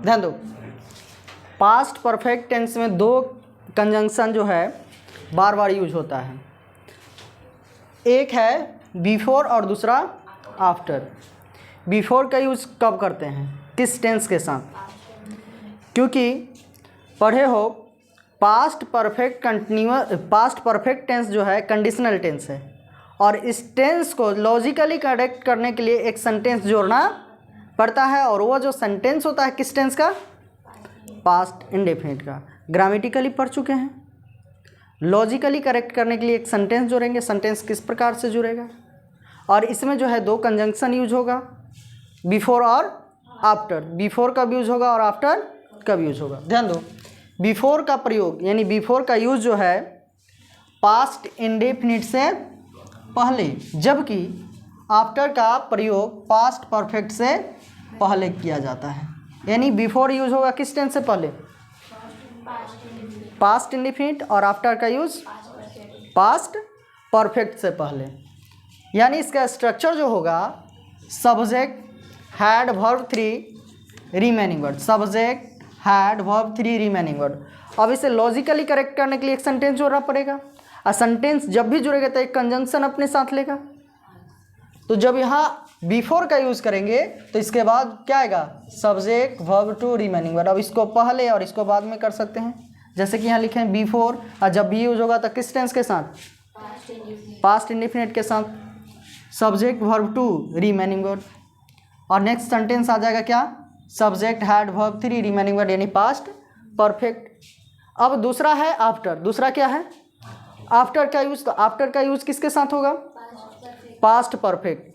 ध्यान दो, past perfect tense में दो कंजंक्शन जो है बार बार यूज होता है, एक है बिफोर और दूसरा आफ्टर। बिफोर का यूज कब करते हैं, किस टेंस के साथ? क्योंकि पढ़े हो पास्ट परफेक्ट टेंस जो है कंडीशनल टेंस है, और इस टेंस को लॉजिकली करेक्ट करने के लिए एक सेंटेंस जोड़ना पड़ता है, और वो जो सेंटेंस होता है किस टेंस का? पास्ट इंडेफिनिट का। ग्रामेटिकली पढ़ चुके हैं, लॉजिकली करेक्ट करने के लिए एक सेंटेंस जोड़ेंगे, सेंटेंस किस प्रकार से जुड़ेगा, और इसमें जो है दो कंजंक्शन यूज होगा, बिफोर और आफ्टर। बिफोर कब यूज होगा और आफ्टर कब यूज होगा? ध्यान दो, बिफोर का प्रयोग यानी बिफोर का यूज जो है पास्ट इंडेफिनिट से पहले, जबकि आफ्टर का प्रयोग पास्ट परफेक्ट से पहले किया जाता है। यानी बिफोर यूज होगा किस टेंस से पहले? पास्ट इंडेफिनिट, और आफ्टर का यूज पास्ट परफेक्ट से पहले। यानी इसका स्ट्रक्चर जो होगा subject had verb 3 remaining word, subject had verb 3 remaining word. अब इसे लॉजिकली करेक्ट करने के लिए एक सेंटेंस जोड़ना पड़ेगा, और सेंटेंस जब भी जुड़ेगा तो एक कंजंक्शन अपने साथ लेगा। तो जब यहाँ बिफोर का यूज़ करेंगे तो इसके बाद क्या आएगा? Subject verb 2 remaining word. अब इसको पहले और इसको बाद में कर सकते हैं, जैसे कि यहाँ लिखे हैं बिफोर, और जब भी यूज होगा तो किस टेंस के साथ? पास्ट इंडेफिनिट के साथ, सब्जेक्ट वर्ब 2 रिमेनिंग वर्ड। और नेक्स्ट सेंटेंस आ जाएगा क्या? Subject had verb 3 remaining word, यानी पास्ट परफेक्ट। अब दूसरा है आफ्टर। दूसरा क्या है? आफ्टर का यूज। तो आफ्टर का यूज किसके साथ होगा? Past perfect.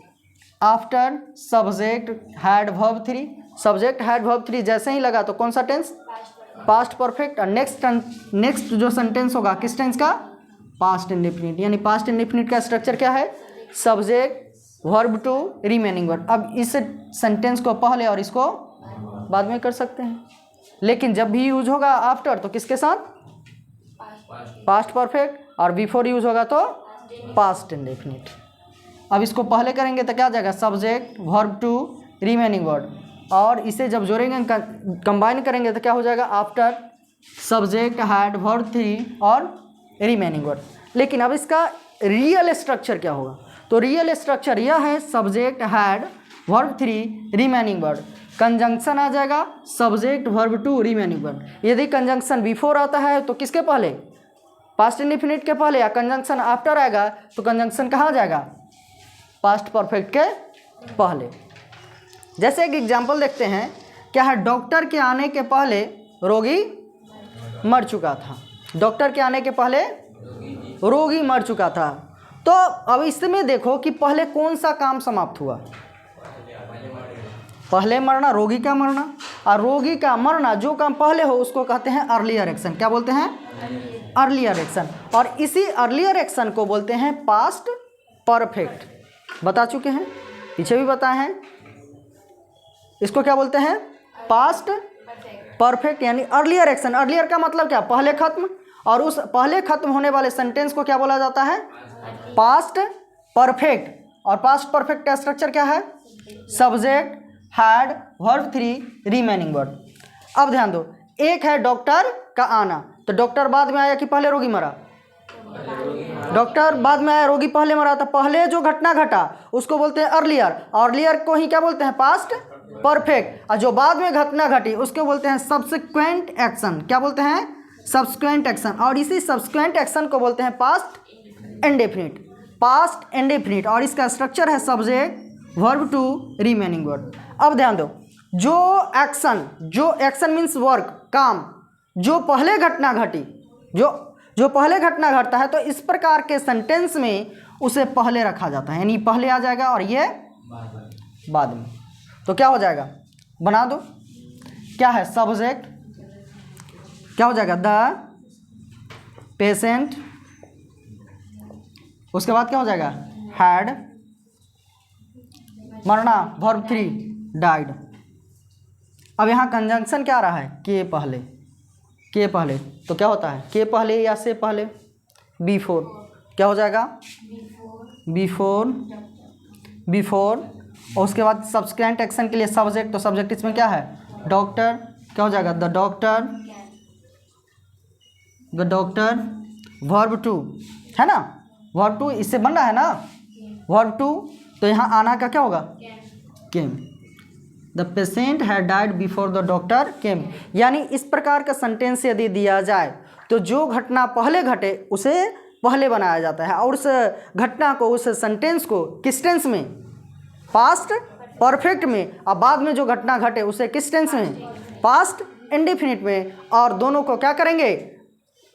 After subject had verb 3, subject had verb 3 जैसे ही लगा तो कौन सा टेंस? Past perfect. और नेक्स्ट जो सेंटेंस होगा किस टेंस का? Past indefinite. यानी पास्ट इंडेफिनिट का स्ट्रक्चर क्या है? Subject verb 2 remaining word. अब इस सेंटेंस को पहले और इसको बाद में कर सकते हैं, लेकिन जब भी यूज होगा आफ्टर तो किसके साथ? पास्ट परफेक्ट, और बिफोर यूज होगा तो पास्ट इंडेफिनिट। अब इसको पहले करेंगे तो क्या आ जाएगा? सब्जेक्ट वर्ब 2 रिमेनिंग वर्ड, और इसे जब जोड़ेंगे कंबाइन करेंगे तो क्या हो जाएगा? आफ्टर सब्जेक्ट हैड वर्ब 3 और रिमेनिंग वर्ड। लेकिन अब इसका रियल स्ट्रक्चर क्या होगा? तो रियल स्ट्रक्चर यह है subject had verb 3 remaining word, conjunction आ जाएगा सब्जेक्ट वर्ब 2 रिमेनिंग वर्ड। यदि कंजंक्शन बिफोर आता है तो किसके पहले? पास्ट इंडेफिनिट के पहले, या कंजंक्शन आफ्टर आएगा तो कंजंक्शन कहाँ जाएगा? पास्ट परफेक्ट के पहले। जैसे एक एग्जाम्पल देखते हैं, क्या है? डॉक्टर के आने के पहले रोगी मर चुका था। डॉक्टर के आने के पहले रोगी मर चुका था। तो अब इसमें देखो कि पहले कौन सा काम समाप्त हुआ? पहले मरना, रोगी का मरना, और रोगी का मरना जो काम पहले हो उसको कहते हैं अर्लियर एक्शन। क्या बोलते हैं? Earlier action. और इसी अर्लियर एक्शन को बोलते हैं पास्ट परफेक्ट। बता चुके हैं, पीछे भी बताए हैं। इसको क्या बोलते हैं? पास्ट परफेक्ट, यानी अर्लियर एक्शन। अर्लियर का मतलब क्या? पहले खत्म, और उस पहले खत्म होने वाले सेंटेंस को क्या बोला जाता है? Past perfect. और पास्ट परफेक्ट का स्ट्रक्चर क्या है? Subject had verb 3 remaining word. अब ध्यान दो, एक है डॉक्टर का आना, तो डॉक्टर बाद में आया कि पहले रोगी मरा? डॉक्टर बाद में आया, रोगी पहले मरा। तो पहले जो घटना घटा उसको बोलते हैं अर्लियर, अर्लियर को ही क्या बोलते हैं? Past perfect. और जो बाद में घटना घटी उसको बोलते हैं सब्सिक्वेंट एक्शन। क्या बोलते हैं? Subsequent action. और इसी सब्सिक्वेंट एक्शन को बोलते हैं पास्ट इंडेफिनिट। पास्ट इंडेफिनिट, और इसका स्ट्रक्चर है सब्जेक्ट वर्ब 2 रिमेनिंग वर्ड। अब ध्यान दो, जो एक्शन मीन्स वर्क, काम, जो पहले घटना घटी, जो पहले घटना घटता है, तो इस प्रकार के सेंटेंस में उसे पहले रखा जाता है, यानी पहले आ जाएगा और ये बाद में। तो क्या हो जाएगा? बना दो, क्या है? सब्जेक्ट क्या हो जाएगा? द पेशेंट, उसके बाद क्या हो जाएगा? हैड, मरना वर्ब 3 डाइड। अब यहाँ कंजंक्शन क्या आ रहा है? के पहले, के पहले। तो क्या होता है? के पहले या से पहले? बिफोर। क्या हो जाएगा? बिफोर। और उसके बाद सब्सिक्वेंट एक्शन के लिए सब्जेक्ट, तो सब्जेक्ट इसमें क्या है? डॉक्टर, क्या हो जाएगा? द डॉक्टर वर्ब टू, है ना, वर्ब टू इससे बन रहा है ना, वर्ब टू, तो यहाँ आना का क्या होगा? Came. The patient had died before the doctor came. यानी इस प्रकार का सेंटेंस यदि दिया जाए तो जो घटना पहले घटे उसे पहले बनाया जाता है, और उस घटना को, उस सेंटेंस को किस टेंस में? पास्ट परफेक्ट में। और बाद में जो घटना घटे उसे किस टेंस में? पास्ट इंडेफिनिट में। और दोनों को क्या करेंगे?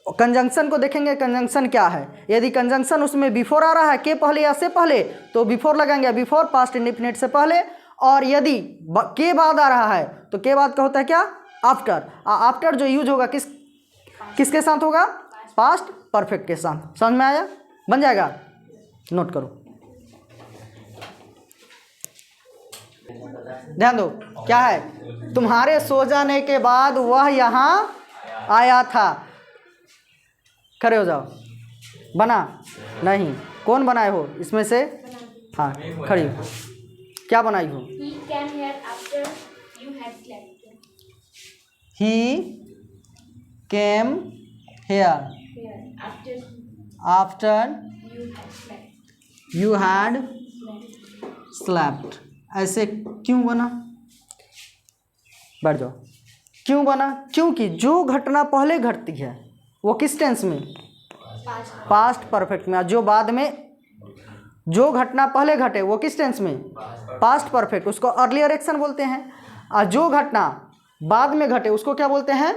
कंजंक्शन को देखेंगे, कंजंक्शन क्या है। यदि कंजंक्शन उसमें बिफोर आ रहा है, के पहले या से पहले, तो बिफोर लगाएंगे, बिफोर पास्ट इंडेफिनिट से पहले। और यदि के बाद आ रहा है तो के बाद का होता है क्या? आफ्टर। आफ्टर जो यूज होगा किसके साथ होगा? पास्ट परफेक्ट के साथ। समझ में आया? बन जाएगा, नोट करो, ध्यान दो। क्या है? तुम्हारे सो जाने के बाद वह यहाँ आया था। खड़े हो जाओ। बना? नहीं। कौन बनाए हो इसमें से? हाँ, खड़ी हो। क्या बनाई हो? He came here after you had slept. He came here Here after after you had slept. you had Slept. slept। ऐसे क्यों बना? बैठ जाओ। क्यों बना? क्योंकि जो घटना पहले घटती है वो किस टेंस में? Past. पास्ट परफेक्ट में। और जो बाद में जो घटना पहले घटे वो किस टेंस में? पास्ट परफेक्ट, उसको अर्लियर एक्शन बोलते हैं। और जो घटना बाद में घटे उसको क्या बोलते हैं?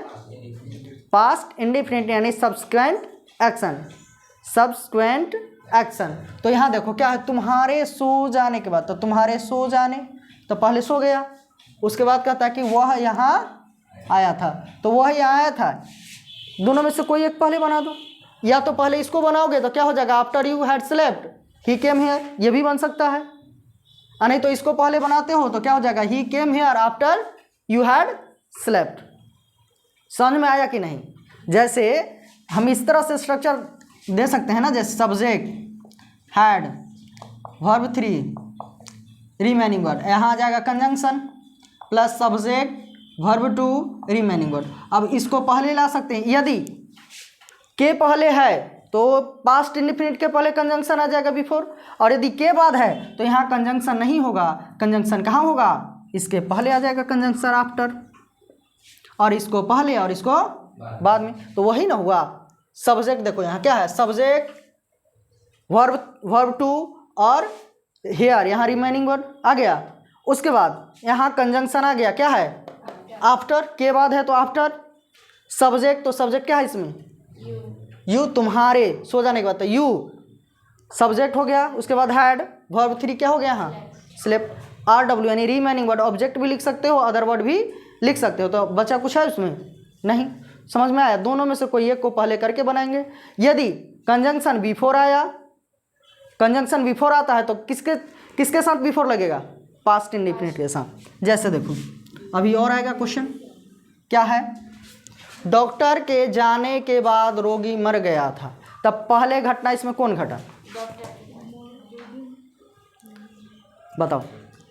पास्ट इंडेफिनिट, यानी सब्सिक्वेंट एक्शन। Subsequent action. तो यहाँ देखो क्या है? तुम्हारे सो जाने के बाद, तो तुम्हारे सो जाने, तो पहले सो गया, उसके बाद कहता है कि वह यहाँ आया था, तो वह यहाँ आया था। दोनों में से कोई एक पहले बना दो, या तो पहले इसको बनाओगे तो क्या हो जाएगा? After you had slept he came here, ये भी बन सकता है। नहीं तो इसको पहले बनाते हो तो क्या हो जाएगा? He came here after you had slept. समझ में आया कि नहीं? जैसे हम इस तरह से स्ट्रक्चर दे सकते हैं ना, जैसे subject had verb 3 remaining word, यहाँ आ जाएगा conjunction plus subject verb 2 remaining word. अब इसको पहले ला सकते हैं, यदि के पहले है तो पास्ट इंडेफिनिट के पहले कंजंक्शन आ जाएगा बिफोर, और यदि के बाद है तो यहाँ कंजंक्शन नहीं होगा। कंजंक्शन कहाँ होगा? इसके पहले आ जाएगा कंजंक्शन आफ्टर, और इसको पहले और इसको बाद में। तो वही ना हुआ। सब्जेक्ट देखो यहाँ क्या है? सब्जेक्ट वर्ब 2 और हेयर, यहाँ रिमेनिंग वर्ड आ गया। उसके बाद यहाँ कंजंक्शन आ गया, क्या है? आफ्टर। के बाद है तो आफ्टर। सब्जेक्ट, तो सब्जेक्ट क्या है इसमें? यू। तुम्हारे सो जाने के बाद तो यू सब्जेक्ट हो गया। उसके बाद हैड वर्ब 3 क्या हो गया? यहाँ स्लेप्ट। RW यानी रिमेनिंग वर्ड, ऑब्जेक्ट भी लिख सकते हो, अदर वर्ड भी लिख सकते हो। तो बचा कुछ है उसमें? नहीं। समझ में आया? दोनों में से कोई एक को पहले करके बनाएंगे। यदि कंजंक्शन बिफोर आया, कंजंक्शन बिफोर आता है तो किसके साथ बिफोर लगेगा? पास्ट इंडेफिनिट के साथ। जैसे देखो अभी और आएगा क्वेश्चन, क्या है? डॉक्टर के जाने के बाद रोगी मर गया था। तब पहले घटना इसमें कौन घटा? बताओ,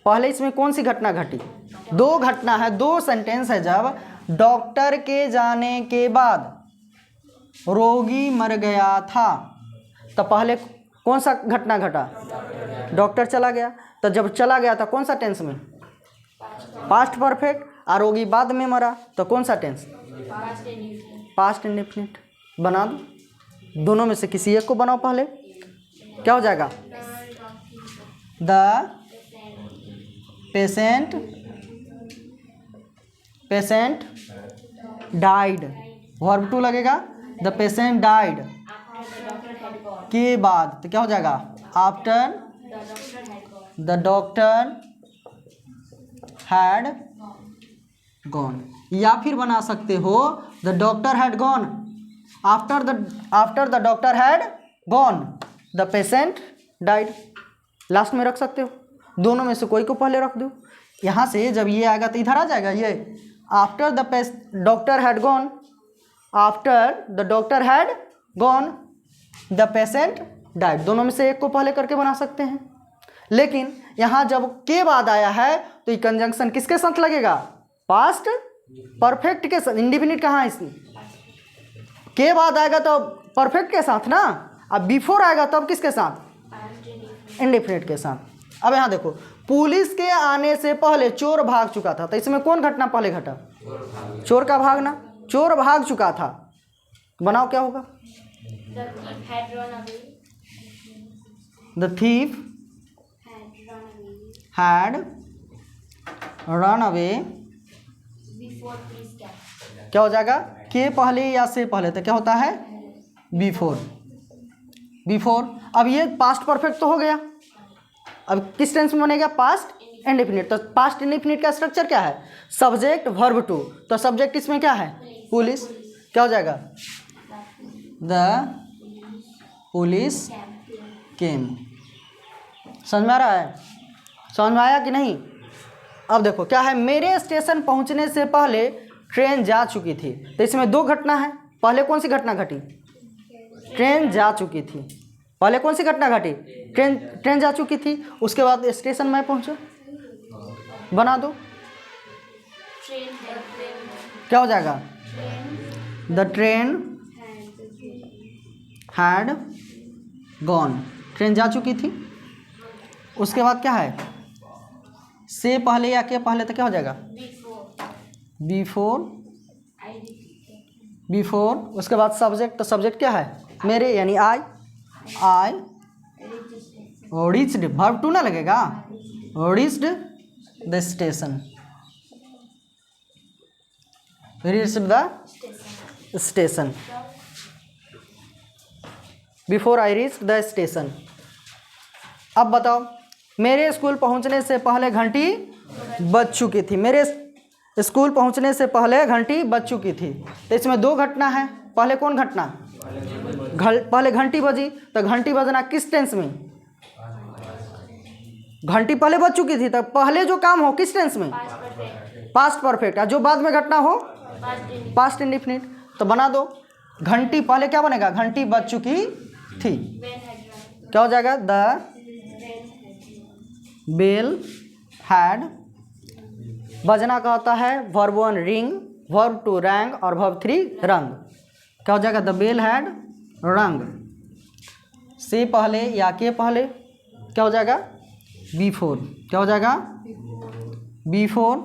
पहले इसमें कौन सी घटना घटी? दो घटना है, दो सेंटेंस है। जब डॉक्टर के जाने के बाद रोगी मर गया था, तब पहले कौन सा घटना घटा? डॉक्टर चला गया। तो जब चला गया था कौन सा टेंस में? Past perfect. और रोगी बाद में मरा तो कौन सा टेंस? Past indefinite. बना दो, दोनों में से किसी एक को बनाओ पहले। क्या हो जाएगा? द पेशेंट डाइड, वर्ब 2 लगेगा। द पेशेंट डाइड के बाद, तो क्या हो जाएगा? After the doctor had gone. या फिर बना सकते हो the doctor had gone after the doctor had gone the patient died. Last में रख सकते हो, दोनों में से कोई को पहले रख दो। यहाँ से जब ये आएगा तो इधर आ जाएगा ये after the doctor had gone, after the doctor had gone the patient died. दोनों में से एक को पहले करके बना सकते हैं। लेकिन यहाँ जब के बाद आया है तो ये कंजंक्शन किसके साथ लगेगा? पास्ट परफेक्ट के साथ, इंडिफिनिट कहाँ है इसमें, के बाद आएगा तो परफेक्ट के साथ ना, अब बिफोर आएगा तब किसके साथ, इंडिफिनिट के साथ। अब यहाँ देखो, पुलिस के आने से पहले चोर भाग चुका था, तो इसमें कौन घटना पहले घटा, चोर का भागना, चोर भाग चुका था। बनाओ क्या होगा, The thief had the run away. Thief had run away, Before police captured. क्या हो जाएगा, के पहले या से पहले, तो क्या होता है, बिफोर, बिफोर। अब ये पास्ट परफेक्ट तो हो गया, अब किस टेंस में बनेगा, पास्ट इंडेफिनिट। तो पास्ट इंडेफिनिट का स्ट्रक्चर क्या है, सब्जेक्ट वर्ब टू, तो सब्जेक्ट इसमें क्या है, पुलिस, क्या हो जाएगा, द पुलिस केम। समझ में आ रहा है, समझ में आया कि नहीं। अब देखो क्या है, मेरे स्टेशन पहुंचने से पहले ट्रेन जा चुकी थी, तो इसमें दो घटना है। पहले कौन सी घटना घटी, ट्रेन जा चुकी थी, पहले कौन सी घटना घटी, ट्रेन जा चुकी थी, उसके बाद स्टेशन में पहुंचे, बना दो, Train क्या हो जाएगा, the train had gone, train जा चुकी थी। उसके बाद क्या है, से पहले या के पहले, तो क्या हो जाएगा, बिफोर, बिफोर। उसके बाद सब्जेक्ट, तो सब्जेक्ट क्या है, मेरे, यानी आई रिच्ड, वर्ब टू ना लगेगा, reached the station, reached the station, before I reach the station. अब बताओ, मेरे स्कूल पहुंचने से पहले घंटी बज चुकी थी, मेरे स्कूल पहुंचने से पहले घंटी बज चुकी थी, तो इसमें दो घटना है। पहले कौन घटना, पहले घंटी बजी, तो घंटी बजना किस टेंस में, घंटी पहले बज चुकी थी, तो पहले जो काम हो किस टेंस में, पास्ट परफेक्ट, और जो बाद में घटना हो पास्ट इंडिफिनिट। तो बना दो, घंटी पहले क्या बनेगा, घंटी बज चुकी थी, क्या हो जाएगा, द बेल हैड, बजना का होता है verb one ring, verb two rang और वर्ब थ्री रंग, क्या हो जाएगा, द बेल हैड रंग। से पहले या के पहले, क्या हो जाएगा, बिफोर, क्या हो जाएगा, बिफोर।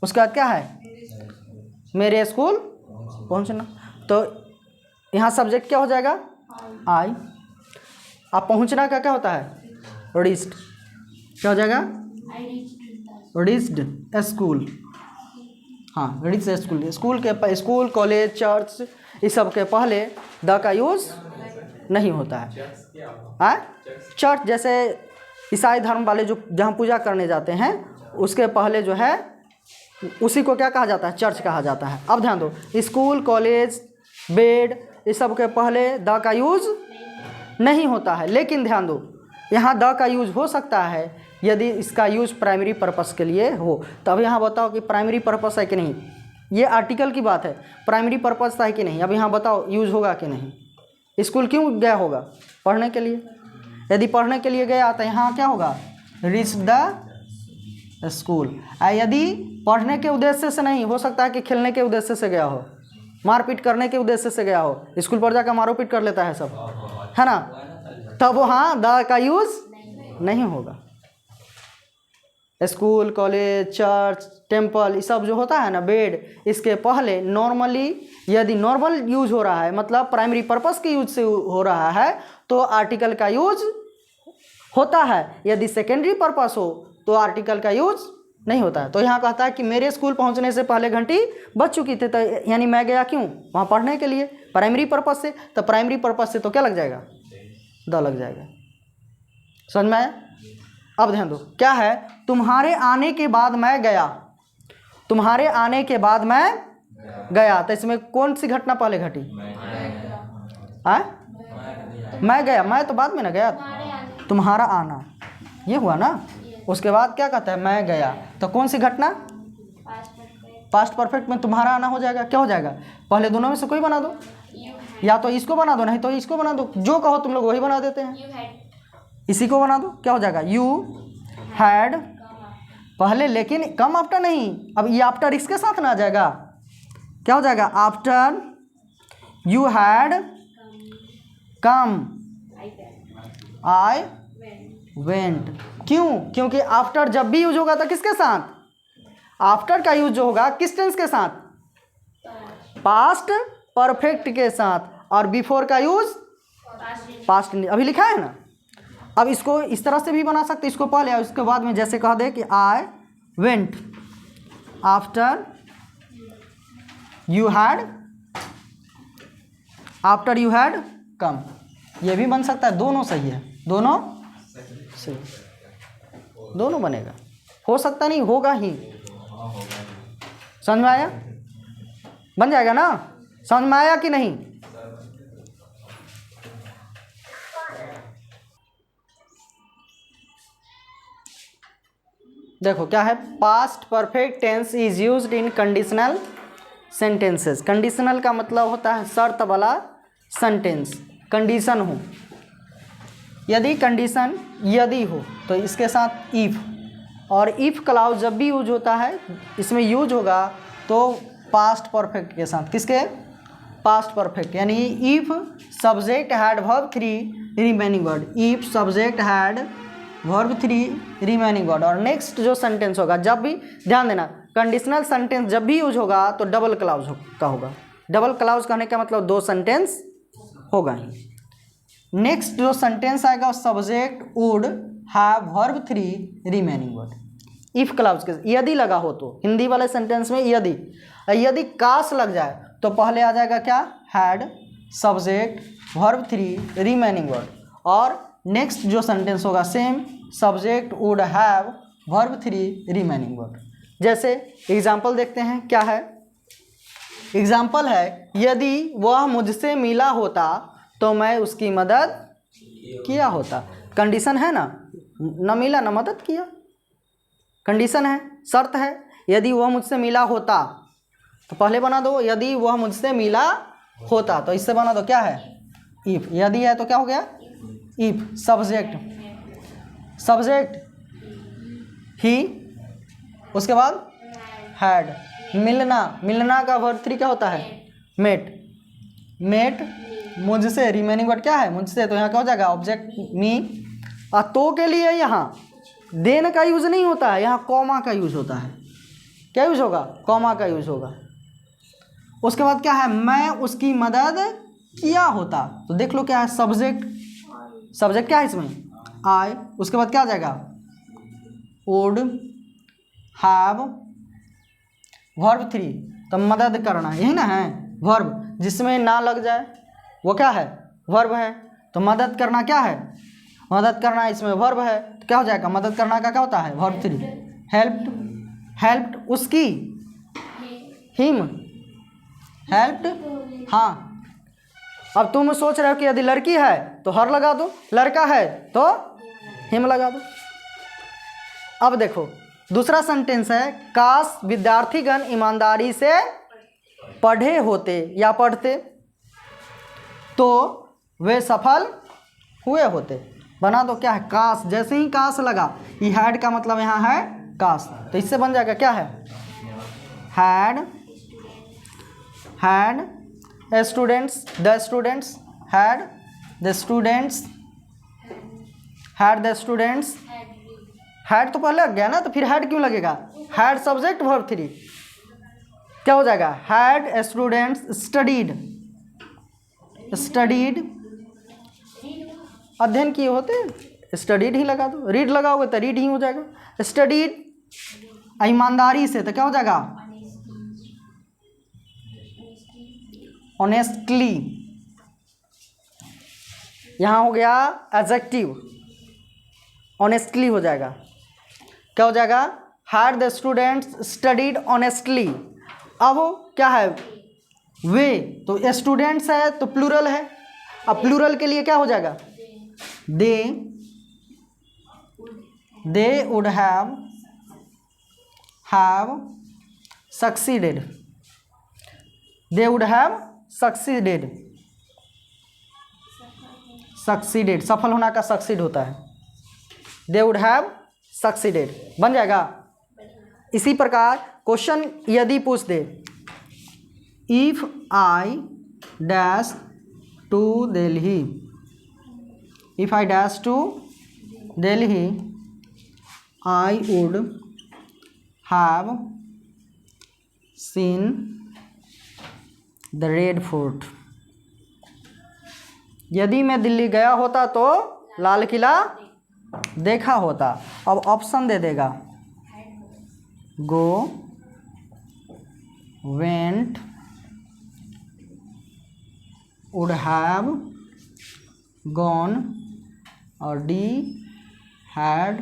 उसके बाद क्या है, मेरे स्कूल पहुंचना, तो यहाँ सब्जेक्ट क्या हो जाएगा, आई। अब पहुंचना का क्या होता है, रीच्ड, क्या हो जाएगा, रीच्ड स्कूल, हाँ रीच्ड स्कूल। स्कूल के, स्कूल कॉलेज चर्च इस सब के पहले द का यूज़ नहीं होता है। चर्च जैसे ईसाई धर्म वाले जो जहाँ पूजा करने जाते हैं, उसके पहले जो है उसी को क्या कहा जाता है, चर्च कहा जाता है। अब ध्यान दो, स्कूल कॉलेज बेड इस सब के पहले द का यूज़ नहीं होता है, लेकिन ध्यान दो यहाँ द का यूज़ हो सकता है यदि इसका यूज़ प्राइमरी पर्पस के लिए हो। तब यहाँ बताओ कि प्राइमरी पर्पस है कि नहीं, ये आर्टिकल की बात है, प्राइमरी पर्पस है कि नहीं। अब यहाँ बताओ यूज़ होगा कि नहीं। स्कूल क्यों गया होगा, पढ़ने के लिए। यदि पढ़ने के लिए गया तो यहाँ क्या होगा, रीच द स्कूल। यदि पढ़ने के उद्देश्य से नहीं, हो सकता है कि खेलने के उद्देश्य से गया हो, मारपीट करने के उद्देश्य से गया हो, स्कूल पर जाकर मारो पीट कर लेता है सब, है ना, तब वहाँ द का यूज़ नहीं होगा। स्कूल कॉलेज चर्च टेम्पल ये सब जो होता है ना, बेड, इसके पहले नॉर्मली यदि नॉर्मल यूज हो रहा है, मतलब प्राइमरी पर्पस के यूज से हो रहा है, तो आर्टिकल का यूज होता है। यदि सेकेंडरी पर्पस हो तो आर्टिकल का यूज नहीं होता है। तो यहाँ कहता है कि मेरे स्कूल पहुँचने से पहले घंटी बज चुकी थी, तो यानी मैं गया क्यों, वहाँ पढ़ने के लिए, प्राइमरी पर्पस से। तो प्राइमरी पर्पस से तो क्या लग जाएगा, द लग जाएगा। समझ में आया। अब ध्यान दो, क्या है, तुम्हारे आने के बाद मैं गया, तुम्हारे आने के बाद मैं गया, तो इसमें कौन सी घटना पहले घटी, मैं गया, मैं तो बाद में ना गया, तुम्हारा आना ये हुआ ना। उसके बाद क्या कहता है, मैं गया, तो कौन सी घटना, पास्ट परफेक्ट में तुम्हारा आना हो जाएगा। क्या हो जाएगा, पहले दोनों में से कोई बना दो, या तो इसको बना दो, नहीं तो इसको बना दो, जो कहो तुम लोग वही बना देते हैं। इसी को बना दो, क्या हो जाएगा, यू हैड पहले, लेकिन कम आफ्टर नहीं। अब ये आफ्टर इसके साथ ना आ जाएगा, क्या हो जाएगा? After you had come I went. क्यों? क्योंकि आफ्टर जब भी यूज होगा तो किसके साथ? आफ्टर का यूज जो होगा किस टेंस के साथ? पास्ट परफेक्ट के साथ। और बिफोर का यूज पास्ट। अभी लिखा है ना। अब इसको इस तरह से भी बना सकते, इसको पहले और इसके बाद में, जैसे कह दे कि I went after you had come. ये भी बन सकता है, दोनों सही है, दोनों सही, दोनों बनेगा। हो सकता नहीं, होगा ही। समझ में आया? बन जाएगा ना? समझ में आया कि नहीं? देखो क्या है, past perfect tense is used in conditional sentences. Conditional का मतलब होता है शर्त वाला सेंटेंस, कंडीशन हो। यदि कंडीशन यदि हो तो इसके साथ इफ, और इफ क्लाउज जब भी यूज होता है इसमें यूज होगा तो पास्ट परफेक्ट के साथ। किसके? Past perfect. यानी if subject had verb 3 remaining word, if subject had verb 3 remaining word. और नेक्स्ट जो सेंटेंस होगा, जब भी, ध्यान देना, कंडीशनल सेंटेंस जब भी यूज होगा तो डबल क्लाउज का होगा। डबल क्लाउज कहने का मतलब दो सेंटेंस होगा ही। नेक्स्ट जो सेंटेंस आएगा subject would have verb 3 remaining word. If clause के यदि लगा हो तो, हिंदी वाले सेंटेंस में यदि कास लग जाए तो पहले आ जाएगा क्या? Had subject verb 3 remaining word. और नेक्स्ट जो सेंटेंस होगा same, subject would have verb 3 remaining word. जैसे एग्जाम्पल देखते हैं, क्या है एग्जाम्पल है, यदि वह मुझसे मिला होता तो मैं उसकी मदद किया होता। कंडीशन है ना, न मिला न मदद किया, कंडीशन है, शर्त है। यदि वह मुझसे मिला होता तो पहले बना दो, यदि वह मुझसे मिला होता, तो इससे बना दो क्या है? इफ। यदि है तो क्या हो गया? इफ सब्जेक्ट ही, उसके बाद हैड। मिलना का वर्ब 3 क्या होता है? मेट मुझसे, रिमेनिंग वर्ड क्या है? मुझसे। तो यहाँ क्या हो जाएगा? ऑब्जेक्ट मी। तो के लिए यहाँ देन का यूज नहीं होता है, यहाँ कॉमा का यूज होता है। क्या यूज होगा? कॉमा का यूज होगा। उसके बाद क्या है? मैं उसकी मदद किया होता। तो देख लो क्या है, सब्जेक्ट क्या है इसमें? आई। उसके बाद क्या आ जाएगा? वुड हैव वर्ब 3, तो मदद करना, यही ना है वर्ब, जिसमें ना लग जाए वो क्या है? वर्ब है। तो मदद करना क्या है? मदद करना इसमें वर्ब है, तो क्या हो जाएगा? मदद करना का क्या होता है? वर्ब 3। हेल्प्ड उसकी, हिम हेल्प्ड। हाँ, अब तुम सोच रहे हो कि यदि लड़की है तो हर लगा दो, लड़का है तो हिम लगा दो। अब देखो दूसरा सेंटेंस है, काश विद्यार्थीगण ईमानदारी से पढ़े होते या पढ़ते तो वे सफल हुए होते। बना दो क्या है? काश। जैसे ही काश लगा, ये हैड का मतलब यहाँ है काश, तो इससे बन जाएगा क्या है? Had students the students had तो पहले लग गया ना, तो फिर हैड क्यों लगेगा? हैड सब्जेक्ट वर्ब 3, क्या हो जाएगा? हैड स्टूडेंट्स स्टडीड अध्ययन किए होते, स्टडीड ही लगा दो। रीड लगाओगे तो रीड ही हो जाएगा। स्टडीड ईमानदारी से, तो क्या हो जाएगा? ऑनेस्टली। यहाँ हो गया एडजेक्टिव, ऑनेस्टली हो जाएगा। क्या हो जाएगा? Had the students studied honestly. अब क्या है? वे, तो स्टूडेंट्स है तो प्लूरल है। अब प्लूरल के लिए क्या हो जाएगा? They would have succeeded. They would have succeeded, सफल होना का सक्सीड होता है। दे वुड हैव सक्सीडेड बन जाएगा। इसी प्रकार क्वेश्चन यदि पूछ दे, if I dash to Delhi, if I dash to Delhi I would have seen the Red Fort. यदि मैं दिल्ली गया होता तो लाल किला देखा होता। अब ऑप्शन दे देगा, गो, वेंट, वुड हैव, गॉन और D had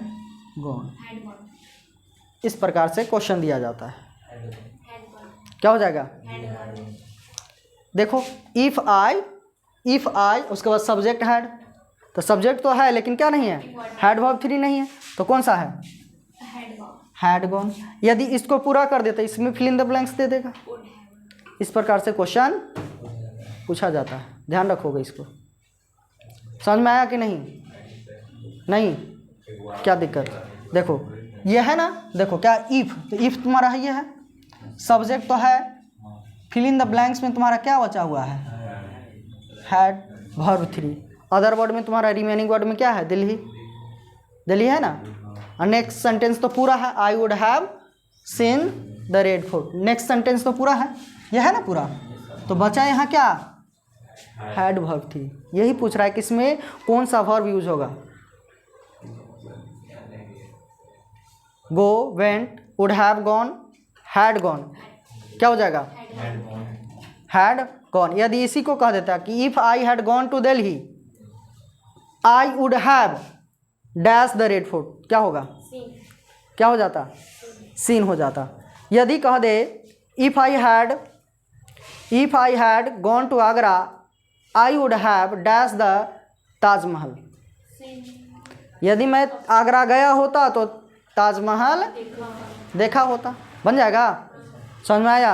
gone. had gone, इस प्रकार से क्वेश्चन दिया जाता है। had gone, क्या हो जाएगा? had gone, देखो, इफ़ आई उसके बाद सब्जेक्ट हैड, तो सब्जेक्ट तो है लेकिन क्या नहीं है, हैड वर्ब 3 नहीं है, तो कौन सा है? had gone, had gone. यदि इसको पूरा कर देते इसमें फिल इन द ब्लैंक्स दे देगा। would have, इस प्रकार से क्वेश्चन पूछा जाता है, ध्यान रखोगे इसको। समझ में आया कि नहीं? नहीं, क्या दिक्कत? देखो ये है ना, देखो क्या इफ़, तो इफ़ तुम्हारा है, ये है सब्जेक्ट तो है, फिल इन द ब्लैंक्स में तुम्हारा क्या बचा हुआ है? Had verb 3। अदर वर्ड में तुम्हारा रिमेनिंग वर्ड में क्या है? दिल्ली, दिल्ली है ना। और नेक्स्ट सेंटेंस तो पूरा है, आई would have seen the Red fort. Next sentence तो पूरा है, यह है ना पूरा, तो बचा यहाँ क्या? Had verb 3। यही पूछ रहा है कि इसमें कौन सा वर्ब यूज होगा? Go, went, would have gone, had gone. क्या हो जाएगा? Had gone. यदि इसी को कह देता कि if I had gone to Delhi I would have dash the Red Fort, क्या होगा? seen, क्या हो जाता? सीन हो जाता। यदि कह दे if I had gone to Agra I would have dash the Taj Mahal. seen, यदि मैं आगरा गया होता तो ताजमहल देखा, देखा होता। बन जाएगा? समझ में आया?